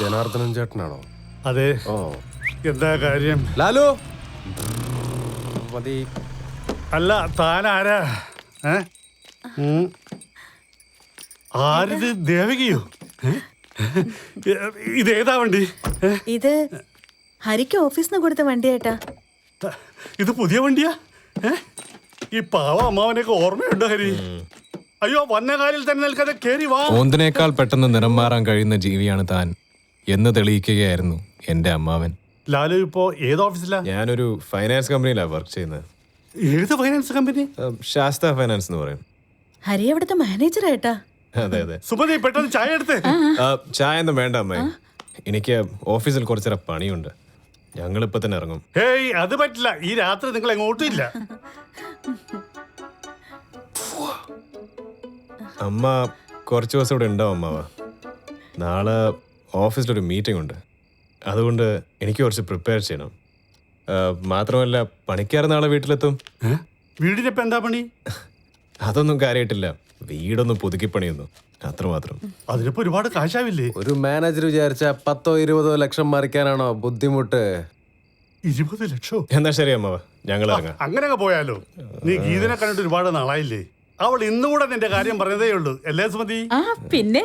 ജനാർദ്ദനൻ ചേട്ടനാണോ? അതെ. ഓ, എന്താ കാര്യം? ലാലു മതി. അല്ല, താൻ ആരാ? ആരിത്? ദേവകിയോ? ഇതേതാ വണ്ടി? ഇത് ഹരിക്ക് ഓഫീസിന് കൊടുത്ത വണ്ടിയേട്ടാ. ഇത് പുതിയ വണ്ടിയാ? ഈ പാവ അമ്മാവനെയൊക്കെ ഓർമ്മയുണ്ടോ ഹരി? അയ്യോ, വന്ന കാലിൽ തന്നെ നിൽക്കാതെ കേറി വാ. ഓന്തിനേക്കാൾ പെട്ടെന്ന് നിറം മാറാൻ കഴിയുന്ന ജീവിയാണ് താൻ എന്ന് തെളിയിക്കുകയായിരുന്നു എന്റെ അമ്മാവൻ. ലാലു ഇപ്പോ ഏത് ഓഫീസിലാ? ഞാനൊരു ഫൈനാൻസ് കമ്പനിയിലാണ് വർക്ക് ചെയ്യുന്നത്. ഏത് ഫൈനാൻസ് കമ്പനി? ശാസ്ത ഫൈനാൻസ് എന്ന് പറയും. ഹരി അവിടുത്തെ മാനേജറായിട്ടാ. അതെ അതെ. സുമതി, പെട്ടെന്ന് ചായ എടുത്ത്. ചായ ഒന്നും വേണ്ട അമ്മായി, എനിക്ക് ഓഫീസിൽ കുറച്ചേറെ പണിയുണ്ട്. ഞങ്ങളിപ്പോ തന്നെ ഇറങ്ങും. ഹേയ്, അത് പറ്റില്ല. ഈ രാത്രി നിങ്ങൾ എങ്ങോട്ടും ഇല്ല. അമ്മ കുറച്ച് ദിവസം ഇവിടെ ഉണ്ടാവും അമ്മാവ. നാളെ ഓഫീസിലൊരു മീറ്റിംഗ് ഉണ്ട്, അതുകൊണ്ട് എനിക്ക് കുറച്ച് പ്രിപ്പയർ ചെയ്യണം. മാത്രമല്ല പണിക്കാർ നാളെ വീട്ടിലെത്തും. വീടിനിപ്പോ എന്താ പണി? അതൊന്നും കാര്യമായിട്ടില്ല, വീടൊന്നും പുതുക്കിപ്പണിയൊന്നും, അത്രമാത്രം. അതിനിപ്പോ ഒരുപാട് കാശാവില്ലേ? ഒരു മാനേജർ വിചാരിച്ച 10-20 ലക്ഷം മറിക്കാനാണോ ബുദ്ധിമുട്ട്? 20 ലക്ഷം? എന്നാ ശരി അമ്മാവ, ഞങ്ങൾ ഇറങ്ങാം. അങ്ങനെയൊക്കെ പോയാലോ? നീ ഗീതനെ കണ്ടിട്ട് ഒരുപാട് നാളായില്ലേ? അവൾ ഇന്നുകൂടെ നിന്റെ കാര്യം പറഞ്ഞതേ ഉള്ളൂ അല്ലേ സുമതി? പിന്നെ